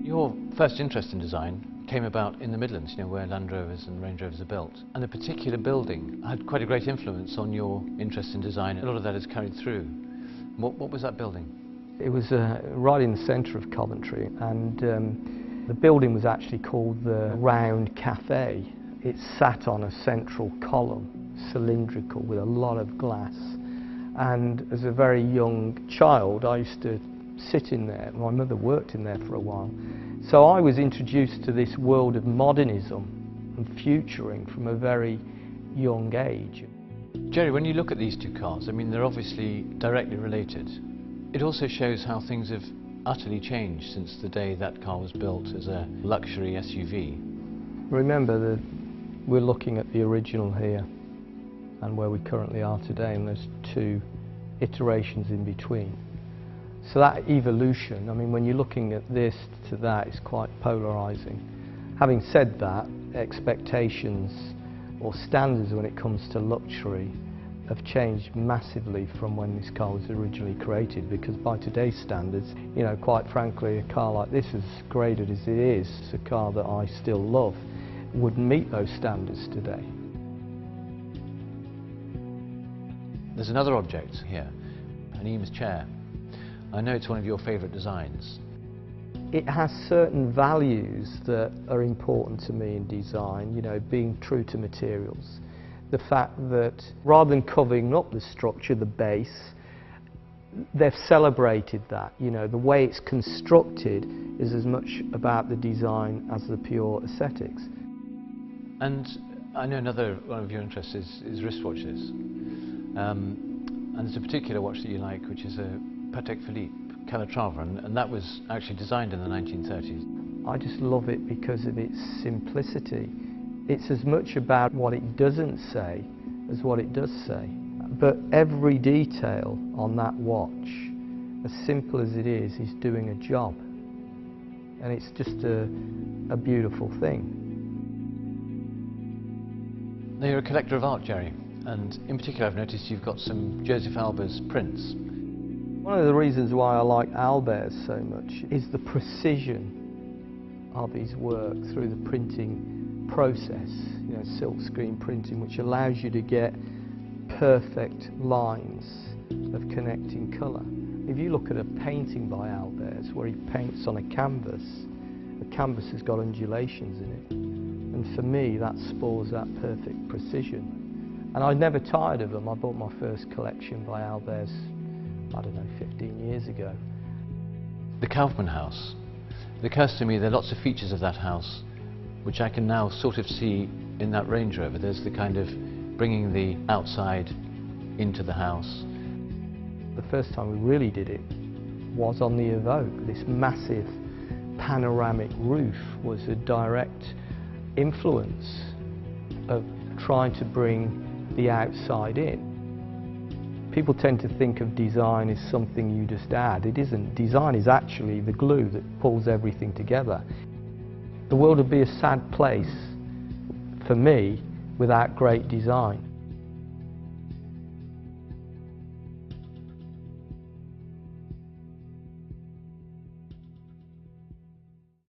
Your first interest in design came about in the Midlands, you know, where Land Rovers and Range Rovers are built. And a particular building had quite a great influence on your interest in design. A lot of that is carried through. What was that building? It was right in the centre of Coventry, and the building was actually called the Round Cafe. It sat on a central column, cylindrical, with a lot of glass. And as a very young child, I used to sit in there. My mother worked in there for a while. So I was introduced to this world of modernism and futuring from a very young age. Gerry, when you look at these two cars, I mean, they're obviously directly related. It also shows how things have utterly changed since the day that car was built as a luxury SUV. Remember that we're looking at the original here and where we currently are today, and there's two iterations in between. So that evolution, I mean, when you're looking at this to that, it's quite polarising. Having said that, expectations or standards when it comes to luxury have changed massively from when this car was originally created, because by today's standards, you know, quite frankly, a car like this, as graded as it is, a car that I still love, wouldn't meet those standards today. There's another object here, an Eames chair. I know it's one of your favourite designs. It has certain values that are important to me in design, you know, being true to materials. The fact that rather than covering up the structure, the base, they've celebrated that. You know, the way it's constructed is as much about the design as the pure aesthetics. And I know another one of your interests is wristwatches. And there's a particular watch that you like, which is a Patek Philippe Calatrava, and that was actually designed in the 1930s. I just love it because of its simplicity. It's as much about what it doesn't say as what it does say. But every detail on that watch, as simple as it is doing a job. And it's just a beautiful thing. Now, you're a collector of art, Gerry, and in particular I've noticed you've got some Joseph Alber's prints. One of the reasons why I like Albert's so much is the precision of his work through the printing process, you know, silk screen printing, which allows you to get perfect lines of connecting colour. If you look at a painting by Albert's where he paints on a canvas, the canvas has got undulations in it, and for me that spores that perfect precision. And I never tired of them. I bought my first collection by Albert's, I don't know, 15 years ago. The Kaufman house. It occurs to me there are lots of features of that house which I can now sort of see in that Range Rover. There's the kind of bringing the outside into the house. The first time we really did it was on the Evoque. This massive panoramic roof was a direct influence of trying to bring the outside in. People tend to think of design as something you just add. It isn't. Design is actually the glue that pulls everything together. The world would be a sad place, for me, without great design.